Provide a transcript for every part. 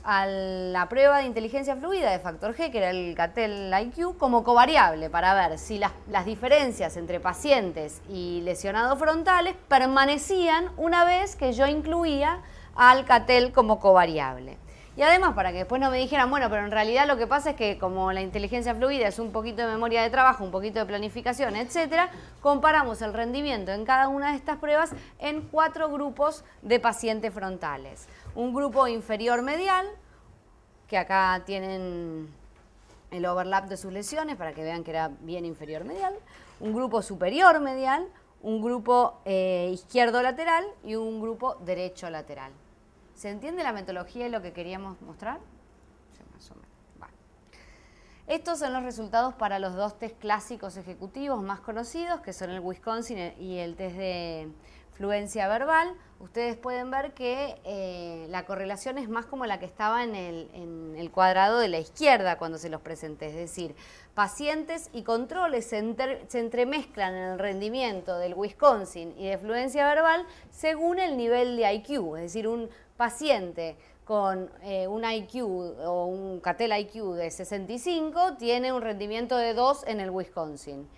A la prueba de inteligencia fluida de factor G, que era el Cattell IQ, como covariable para ver si las diferencias entre pacientes y lesionados frontales permanecían una vez que yo incluía al Cattell como covariable. Y además, para que después no me dijeran, bueno, pero en realidad lo que pasa es que como la inteligencia fluida es un poquito de memoria de trabajo, un poquito de planificación, etcétera, comparamos el rendimiento en cada una de estas pruebas en 4 grupos de pacientes frontales. Un grupo inferior medial, que acá tienen el overlap de sus lesiones para que vean que era bien inferior medial, un grupo superior medial, un grupo izquierdo lateral y un grupo derecho lateral. ¿Se entiende la metodología y lo que queríamos mostrar? Sí, más o menos. Vale. Estos son los resultados para los 2 test clásicos ejecutivos más conocidos, que son el Wisconsin y el test de fluencia verbal. Ustedes pueden ver que la correlación es más como la que estaba en el cuadrado de la izquierda cuando se los presenté. Es decir, pacientes y controles se entremezclan en el rendimiento del Wisconsin y de fluencia verbal según el nivel de IQ. Es decir, un paciente con un IQ o un Cattell IQ de 65 tiene un rendimiento de 2 en el Wisconsin.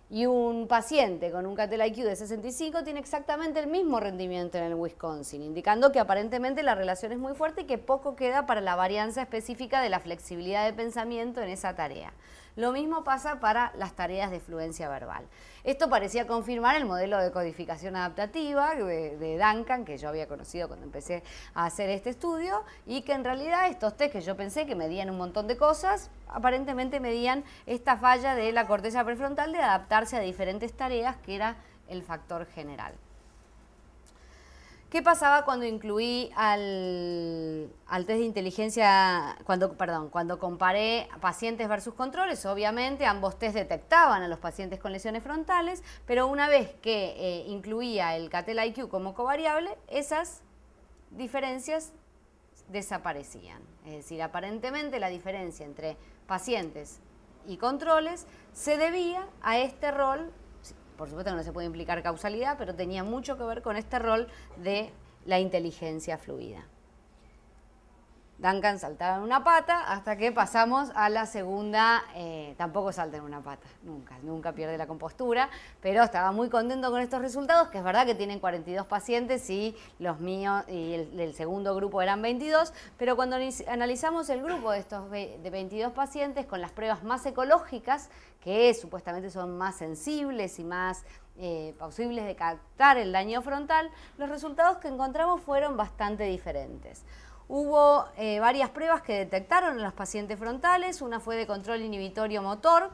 Y un paciente con un Cattell IQ de 65 tiene exactamente el mismo rendimiento en el Wisconsin, indicando que aparentemente la relación es muy fuerte y que poco queda para la varianza específica de la flexibilidad de pensamiento en esa tarea. Lo mismo pasa para las tareas de fluencia verbal. Esto parecía confirmar el modelo de codificación adaptativa de Duncan, que yo había conocido cuando empecé a hacer este estudio, y que en realidad estos test que yo pensé que medían un montón de cosas, aparentemente medían esta falla de la corteza prefrontal de adaptarse a diferentes tareas, que era el factor general. ¿Qué pasaba cuando incluí al test de inteligencia, cuando comparé pacientes versus controles? Obviamente ambos test detectaban a los pacientes con lesiones frontales, pero una vez que incluía el Cattell IQ como covariable, esas diferencias desaparecían. Es decir, aparentemente la diferencia entre pacientes y controles se debía a este rol. Por supuesto que no se puede implicar causalidad, pero tenía mucho que ver con este rol de la inteligencia fluida. Duncan saltaba en una pata hasta que pasamos a la segunda, tampoco salta en una pata, nunca pierde la compostura, pero estaba muy contento con estos resultados, que es verdad que tienen 42 pacientes y los míos y el segundo grupo eran 22, pero cuando analizamos el grupo de estos de 22 pacientes con las pruebas más ecológicas, que supuestamente son más sensibles y más posibles de captar el daño frontal, los resultados que encontramos fueron bastante diferentes. Hubo varias pruebas que detectaron en los pacientes frontales, una fue de control inhibitorio motor,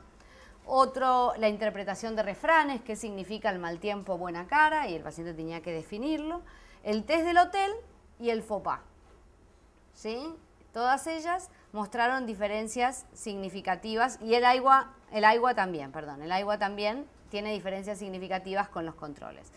otro la interpretación de refranes, qué significa el mal tiempo, buena cara, y el paciente tenía que definirlo, el test del hotel y el FOPA. ¿Sí? Todas ellas mostraron diferencias significativas y el AIWA también tiene diferencias significativas con los controles.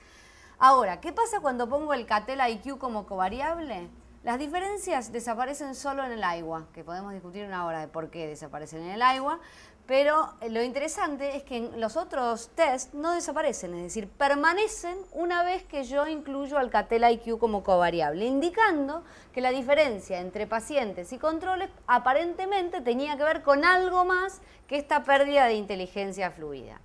Ahora, ¿qué pasa cuando pongo el Cattell IQ como covariable? Las diferencias desaparecen solo en el AIWA, que podemos discutir una hora de por qué desaparecen en el AIWA, pero lo interesante es que en los otros test no desaparecen, es decir, permanecen una vez que yo incluyo al Cattell IQ como covariable, indicando que la diferencia entre pacientes y controles aparentemente tenía que ver con algo más que esta pérdida de inteligencia fluida.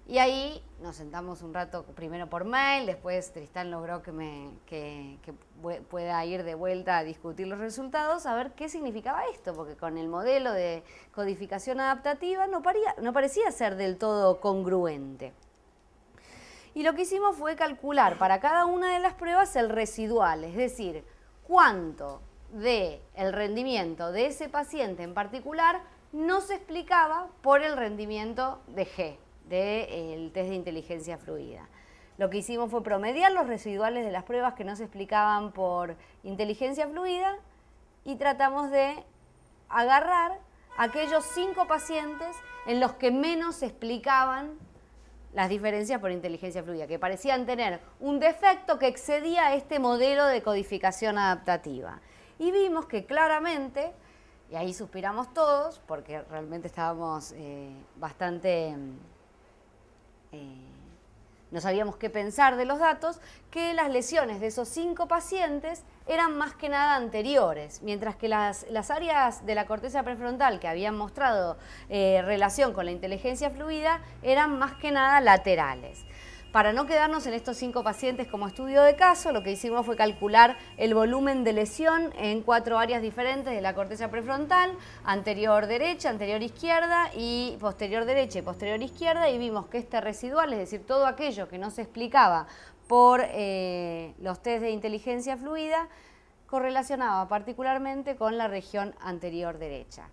Y ahí nos sentamos un rato, primero por mail, después Tristán logró que pueda ir de vuelta a discutir los resultados, a ver qué significaba esto, porque con el modelo de codificación adaptativa no parecía ser del todo congruente. Y lo que hicimos fue calcular para cada una de las pruebas el residual, es decir, cuánto del rendimiento de ese paciente en particular no se explicaba por el rendimiento de G, del test de inteligencia fluida. Lo que hicimos fue promediar los residuales de las pruebas que no se explicaban por inteligencia fluida y tratamos de agarrar aquellos 5 pacientes en los que menos se explicaban las diferencias por inteligencia fluida, que parecían tener un defecto que excedía este modelo de codificación adaptativa. Y vimos que claramente, y ahí suspiramos todos, porque realmente estábamos bastante no sabíamos qué pensar de los datos, que las lesiones de esos 5 pacientes eran más que nada anteriores, mientras que las áreas de la corteza prefrontal que habían mostrado relación con la inteligencia fluida eran más que nada laterales. Para no quedarnos en estos 5 pacientes como estudio de caso, lo que hicimos fue calcular el volumen de lesión en 4 áreas diferentes de la corteza prefrontal, anterior derecha, anterior izquierda y posterior derecha y posterior izquierda, y vimos que este residual, es decir, todo aquello que no se explicaba por los test de inteligencia fluida, correlacionaba particularmente con la región anterior derecha.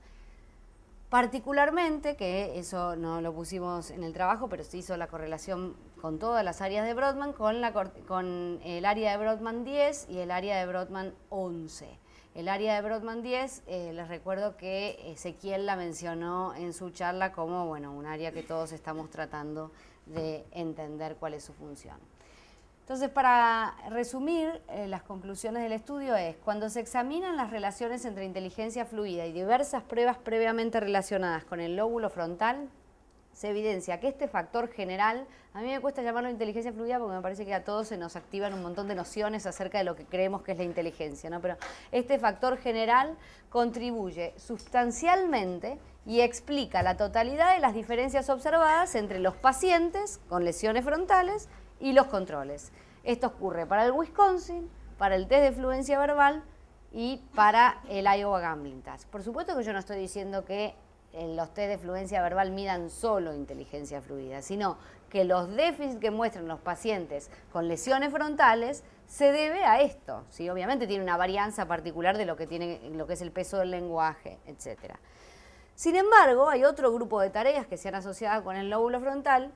Particularmente, que eso no lo pusimos en el trabajo, pero se hizo la correlación con todas las áreas de Brodmann, con el área de Brodmann 10 y el área de Brodmann 11. El área de Brodmann 10, les recuerdo que Ezequiel la mencionó en su charla como un área que todos estamos tratando de entender cuál es su función. Entonces, para resumir, las conclusiones del estudio es: cuando se examinan las relaciones entre inteligencia fluida y diversas pruebas previamente relacionadas con el lóbulo frontal, se evidencia que este factor general, a mí me cuesta llamarlo inteligencia fluida porque me parece que a todos se nos activan un montón de nociones acerca de lo que creemos que es la inteligencia, ¿no? Pero este factor general contribuye sustancialmente y explica la totalidad de las diferencias observadas entre los pacientes con lesiones frontales y los controles. Esto ocurre para el Wisconsin, para el test de fluencia verbal y para el Iowa Gambling Test. Por supuesto que yo no estoy diciendo que los test de fluencia verbal midan solo inteligencia fluida, sino que los déficits que muestran los pacientes con lesiones frontales se debe a esto. ¿Sí? Obviamente tiene una varianza particular de lo que es el peso del lenguaje, etc. Sin embargo, hay otro grupo de tareas que se han asociado con el lóbulo frontal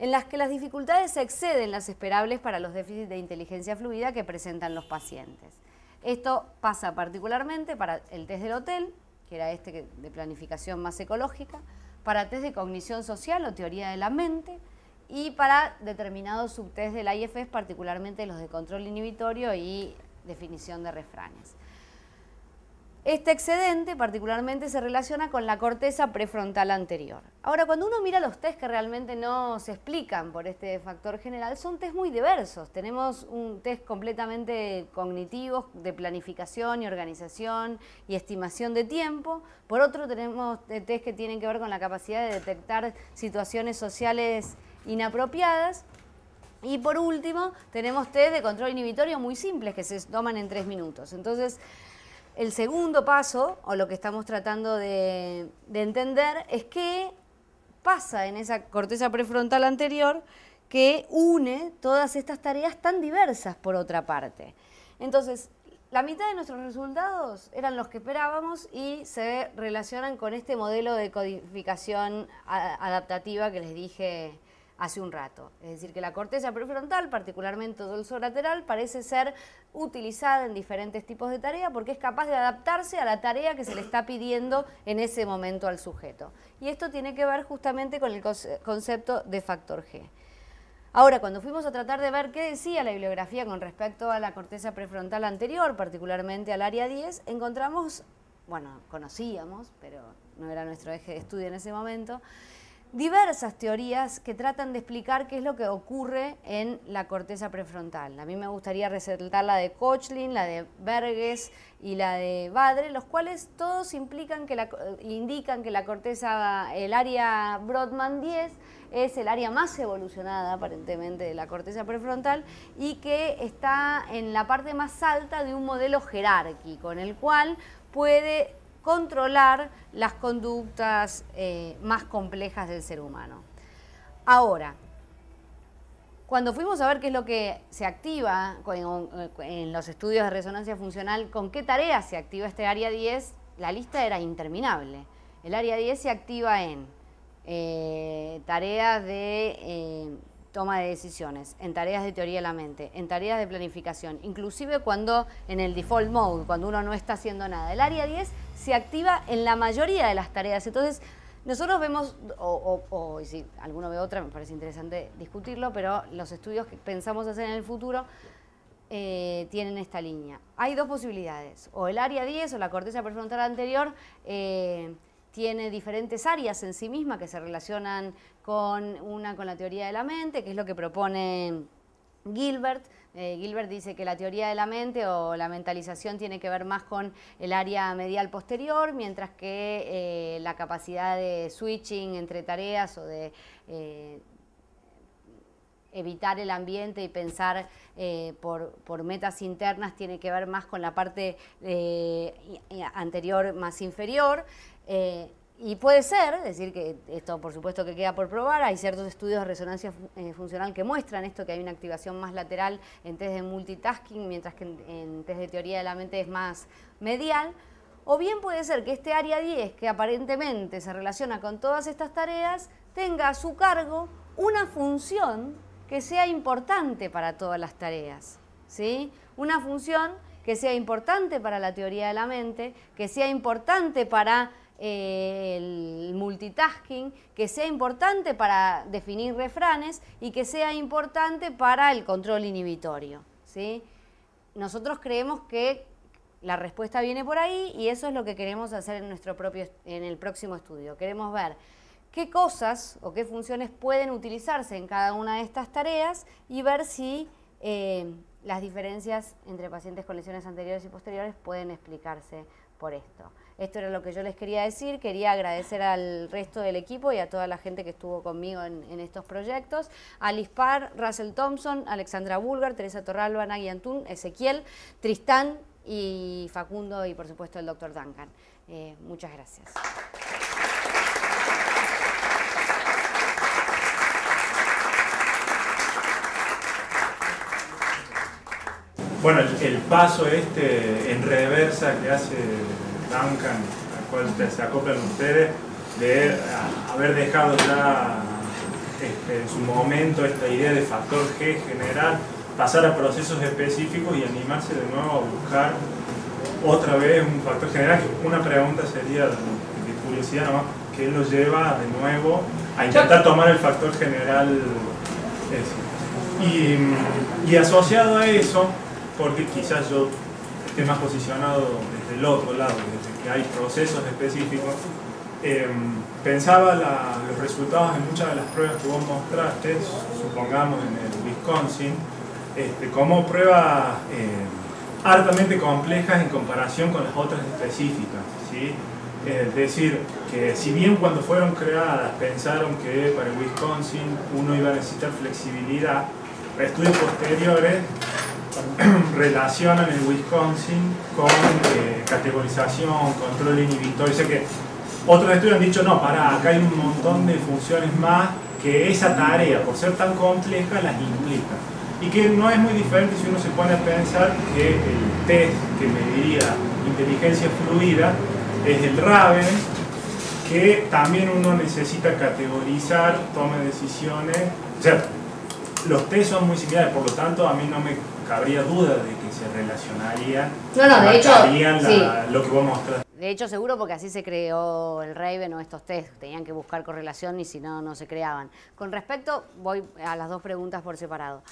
en las que las dificultades exceden las esperables para los déficits de inteligencia fluida que presentan los pacientes. Esto pasa particularmente para el test del hotel, que era este de planificación más ecológica, para test de cognición social o teoría de la mente, y para determinados subtest del IFS, particularmente los de control inhibitorio y definición de refranes. Este excedente particularmente se relaciona con la corteza prefrontal anterior. Ahora, cuando uno mira los test que realmente no se explican por este factor general, son test muy diversos. Tenemos un test completamente cognitivos de planificación y organización y estimación de tiempo. Por otro, tenemos test que tienen que ver con la capacidad de detectar situaciones sociales inapropiadas. Y por último, tenemos test de control inhibitorio muy simples que se toman en 3 minutos. Entonces, el segundo paso, o lo que estamos tratando de entender, es qué pasa en esa corteza prefrontal anterior que une todas estas tareas tan diversas por otra parte. Entonces, la mitad de nuestros resultados eran los que esperábamos y se relacionan con este modelo de codificación adaptativa que les dije hace un rato. Es decir, que la corteza prefrontal, particularmente el dorso lateral, parece ser utilizada en diferentes tipos de tarea porque es capaz de adaptarse a la tarea que se le está pidiendo en ese momento al sujeto. Y esto tiene que ver justamente con el concepto de factor G. Ahora, cuando fuimos a tratar de ver qué decía la bibliografía con respecto a la corteza prefrontal anterior, particularmente al área 10, encontramos, conocíamos, pero no era nuestro eje de estudio en ese momento, diversas teorías que tratan de explicar qué es lo que ocurre en la corteza prefrontal. A mí me gustaría resaltar la de Koechlin, la de Berges y la de Badre, los cuales todos indican que la corteza, el área Brodmann 10, es el área más evolucionada aparentemente de la corteza prefrontal y que está en la parte más alta de un modelo jerárquico, en el cual puede controlar las conductas más complejas del ser humano. Ahora, cuando fuimos a ver qué es lo que se activa en los estudios de resonancia funcional, con qué tareas se activa este área 10, la lista era interminable. El área 10 se activa en tareas de toma de decisiones, en tareas de teoría de la mente, en tareas de planificación, inclusive cuando en el default mode, cuando uno no está haciendo nada. El área 10 se activa en la mayoría de las tareas. Entonces, nosotros vemos, y si alguno ve otra, me parece interesante discutirlo, pero los estudios que pensamos hacer en el futuro tienen esta línea. Hay dos posibilidades, o el área 10 o la corteza prefrontal anterior tiene diferentes áreas en sí misma que se relacionan con la teoría de la mente, que es lo que propone Gilbert. Gilbert dice que la teoría de la mente o la mentalización tiene que ver más con el área medial posterior, mientras que la capacidad de switching entre tareas o de evitar el ambiente y pensar por metas internas tiene que ver más con la parte anterior más inferior. Y puede ser, es decir, que esto por supuesto que queda por probar, hay ciertos estudios de resonancia funcional que muestran esto, que hay una activación más lateral en test de multitasking, mientras que en test de teoría de la mente es más medial. O bien puede ser que este área 10, que aparentemente se relaciona con todas estas tareas, tenga a su cargo una función que sea importante para todas las tareas, ¿sí? Una función que sea importante para la teoría de la mente, que sea importante para el multitasking, que sea importante para definir refranes y que sea importante para el control inhibitorio, ¿sí? Nosotros creemos que la respuesta viene por ahí y eso es lo que queremos hacer en el próximo estudio. Queremos ver qué cosas o qué funciones pueden utilizarse en cada una de estas tareas y ver si las diferencias entre pacientes con lesiones anteriores y posteriores pueden explicarse por esto. Esto era lo que yo les quería decir. Quería agradecer al resto del equipo y a toda la gente que estuvo conmigo en estos proyectos. Alice Parr, Russell Thompson, Alexandra Bulgar, Teresa Torralba, Nagui Antún, Ezequiel, Tristán y Facundo y por supuesto el doctor Duncan. Muchas gracias. Bueno, el paso en reversa que hace Duncan, al cual se acoplan ustedes, de haber dejado ya en su momento esta idea de factor G general, pasar a procesos específicos y animarse de nuevo a buscar otra vez un factor general. Una pregunta sería de curiosidad nomás, ¿qué lo lleva de nuevo a intentar tomar el factor general ese? Y asociado a eso, porque quizás yo esté más posicionado desde el otro lado, desde que hay procesos específicos, pensaba los resultados en muchas de las pruebas que vos mostraste, supongamos en el Wisconsin, como pruebas hartamente complejas en comparación con las otras específicas, ¿sí? Es decir, que si bien cuando fueron creadas pensaron que para el Wisconsin uno iba a necesitar flexibilidad, estudios posteriores relacionan el Wisconsin con categorización, control inhibitorio. O sea que otros estudios han dicho, no, acá hay un montón de funciones más que esa tarea, por ser tan compleja, las implica. Y que no es muy diferente si uno se pone a pensar que el test que mediría inteligencia fluida es el Raven, que también uno necesita categorizar, toma decisiones. O sea, los test son muy similares, por lo tanto a mí no me cabría duda de que se relacionarían, de hecho, sí. Lo que vos mostraste. De hecho, seguro, porque así se creó el Raven o estos test, tenían que buscar correlación y si no, no se creaban. Con respecto, voy a las dos preguntas por separado.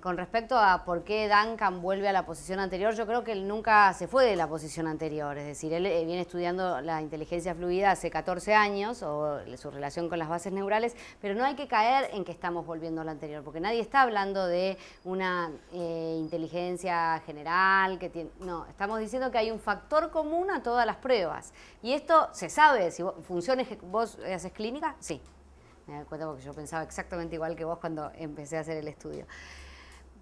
Con respecto a por qué Duncan vuelve a la posición anterior, yo creo que él nunca se fue de la posición anterior, es decir, él viene estudiando la inteligencia fluida hace 14 años, o su relación con las bases neurales, pero no hay que caer en que estamos volviendo a la anterior, porque nadie está hablando de una inteligencia general, no, estamos diciendo que hay un factor común a todas las pruebas, y esto se sabe. Si vos haces clínica, sí. Me doy cuenta porque yo pensaba exactamente igual que vos cuando empecé a hacer el estudio.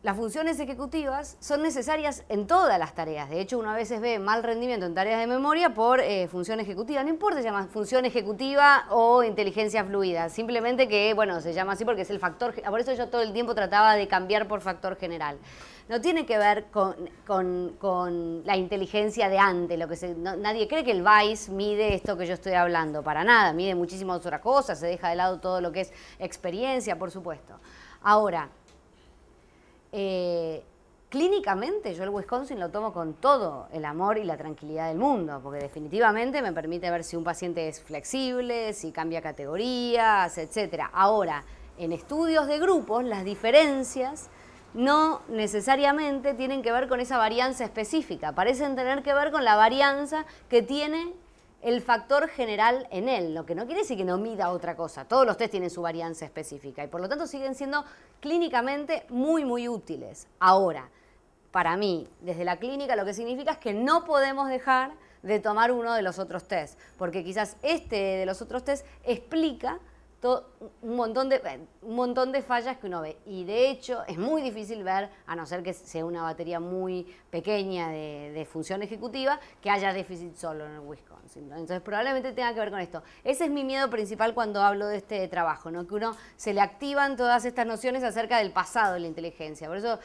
Las funciones ejecutivas son necesarias en todas las tareas. De hecho, uno a veces ve mal rendimiento en tareas de memoria por función ejecutiva. No importa si se llama función ejecutiva o inteligencia fluida. Simplemente que, bueno, se llama así porque es el factor. Por eso yo todo el tiempo trataba de cambiar por factor general. No tiene que ver con la inteligencia de antes. Nadie cree que el VICE mide esto que yo estoy hablando. Para nada. Mide muchísimas otras cosas. Se deja de lado todo lo que es experiencia, por supuesto. Ahora, clínicamente yo el Wisconsin lo tomo con todo el amor y la tranquilidad del mundo, porque definitivamente me permite ver si un paciente es flexible, si cambia categorías, etc. Ahora, en estudios de grupos, las diferencias no necesariamente tienen que ver con esa varianza específica, parecen tener que ver con la varianza que tiene el factor general en él, lo que no quiere decir que no mida otra cosa. Todos los test tienen su varianza específica y por lo tanto siguen siendo clínicamente muy, muy útiles. Ahora, para mí, desde la clínica, lo que significa es que no podemos dejar de tomar uno de los otros test, porque quizás este de los otros test explica un montón de fallas que uno ve. Y de hecho es muy difícil ver, a no ser que sea una batería muy pequeña de función ejecutiva, que haya déficit solo en el Wisconsin. Entonces probablemente tenga que ver con esto. Ese es mi miedo principal cuando hablo de este trabajo, ¿no? Que uno se le activan todas estas nociones acerca del pasado de la inteligencia. Por eso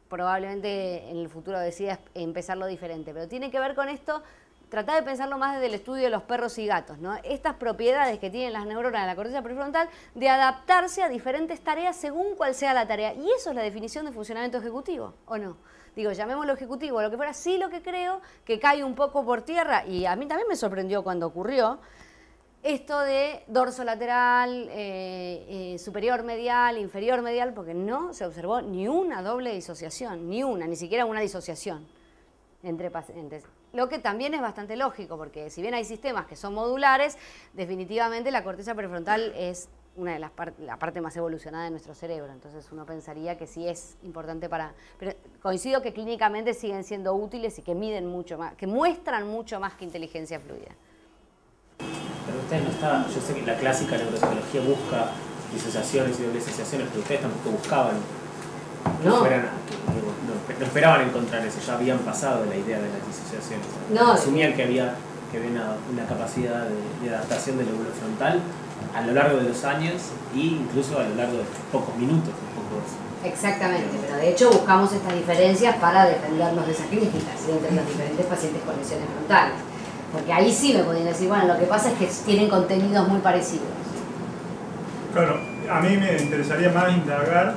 probablemente en el futuro decida empezarlo diferente. Pero tiene que ver con esto. Tratar de pensarlo más desde el estudio de los perros y gatos, ¿no? Estas propiedades que tienen las neuronas de la corteza prefrontal de adaptarse a diferentes tareas según cuál sea la tarea. Y eso es la definición de funcionamiento ejecutivo, ¿o no? Digo, llamémoslo ejecutivo, lo que fuera. Sí, lo que creo que cae un poco por tierra, y a mí también me sorprendió cuando ocurrió, esto de dorso lateral, superior medial, inferior medial, porque no se observó ni una doble disociación, ni siquiera una disociación entre pacientes. Lo que también es bastante lógico, porque si bien hay sistemas que son modulares, definitivamente la corteza prefrontal es una de la parte más evolucionada de nuestro cerebro. Entonces uno pensaría que sí es importante para... Pero coincido que clínicamente siguen siendo útiles y que miden mucho más, que muestran mucho más que inteligencia fluida. Pero ustedes no estaban... Yo sé que la clásica neuropsicología busca disociaciones y doble disociaciones, pero ustedes tampoco buscaban No. No esperaban encontrar eso, ya habían pasado de la idea de las disociaciones. No. Asumían que había una capacidad de adaptación del lóbulo frontal a lo largo de los años e incluso a lo largo de pocos minutos. Exactamente, pero de hecho buscamos estas diferencias para defendernos de esas críticas entre los diferentes pacientes con lesiones frontales. Porque ahí sí me podían decir, bueno, lo que pasa es que tienen contenidos muy parecidos. Claro, a mí me interesaría más indagar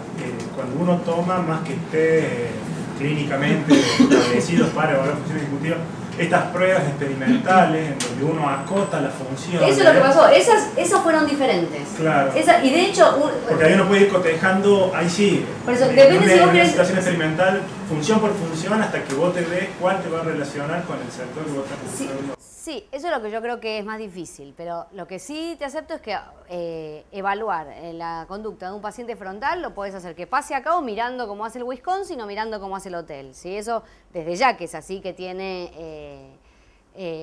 cuando uno toma, más que esté clínicamente establecidos para evaluar función ejecutiva, estas pruebas experimentales en donde uno acota la función. Eso es lo que pasó, esas fueron diferentes. Claro. Y de hecho... Porque ahí uno puede ir cotejando, ahí sí, por eso, depende si vos una querés... situación experimental, función por función, hasta que vos te ves cuál te va a relacionar con el sector que vos estás buscando. Sí, eso es lo que yo creo que es más difícil, pero lo que sí te acepto es que evaluar la conducta de un paciente frontal lo podés hacer que pase a cabo mirando cómo hace el Wisconsin o mirando cómo hace el hotel. ¿Sí? Eso desde ya que es así, que tiene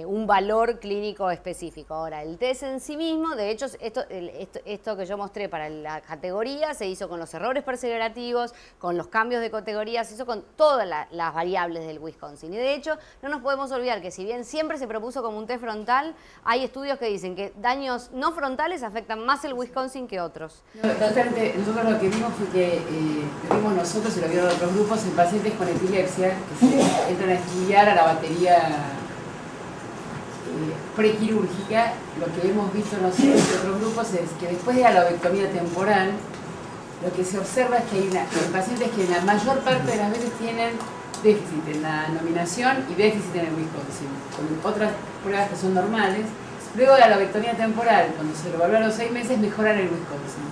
un valor clínico específico. Ahora, el test en sí mismo, de hecho, esto que yo mostré para la categoría se hizo con los errores perseverativos, con los cambios de categoría, se hizo con todas las variables del Wisconsin. Y de hecho, no nos podemos olvidar que si bien siempre se propuso como un test frontal, hay estudios que dicen que daños no frontales afectan más el Wisconsin que otros. No, totalmente. Nosotros lo que vimos fue que lo vimos nosotros y lo vieron otros grupos en pacientes con epilepsia que se entran a estudiar a la batería prequirúrgica. Lo que hemos visto nosotros en otros grupos es que después de la lobectomía temporal, lo que se observa es que hay pacientes que la mayor parte de las veces tienen déficit en la nominación y déficit en el Wisconsin, con otras pruebas que son normales. Luego de la lobectomía temporal, cuando se lo volvió a los 6 meses, mejoran el Wisconsin.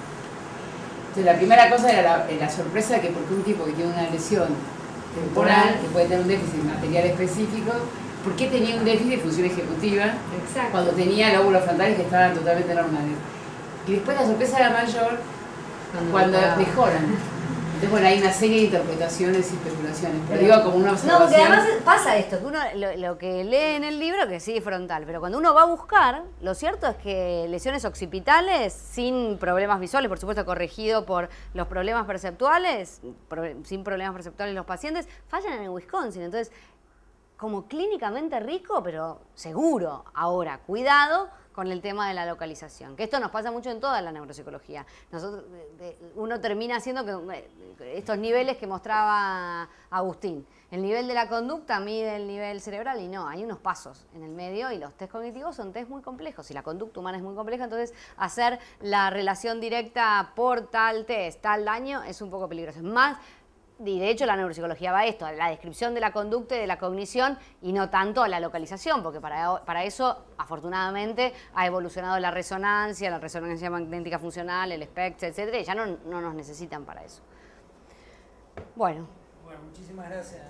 Entonces la primera cosa era la sorpresa de que porque un tipo que tiene una lesión temporal, que puede tener un déficit material específico, ¿por qué tenía un déficit de función ejecutiva? Exacto. Cuando tenía lóbulos frontales que estaban totalmente normales? Y después la sorpresa era mayor cuando mejoran. Entonces, bueno, hay una serie de interpretaciones y especulaciones, pero digo como una observación. No, porque además pasa esto, que uno lo que lee en el libro, que sí es frontal, pero cuando uno va a buscar, lo cierto es que lesiones occipitales sin problemas visuales, por supuesto corregido por los problemas perceptuales, sin problemas perceptuales los pacientes, fallan en el Wisconsin. Entonces, como clínicamente rico, pero seguro. Ahora, cuidado con el tema de la localización, que esto nos pasa mucho en toda la neuropsicología. Uno termina haciendo estos niveles que mostraba Agustín. El nivel de la conducta mide el nivel cerebral y no, hay unos pasos en el medio y los test cognitivos son test muy complejos y la conducta humana es muy compleja, entonces hacer la relación directa por tal test, tal daño es un poco peligroso. Es más, y de hecho la neuropsicología va a esto, a la descripción de la conducta y de la cognición y no tanto a la localización, porque para eso afortunadamente ha evolucionado la resonancia magnética funcional, el SPECT, etcétera, y ya no nos necesitan para eso. Bueno, muchísimas gracias.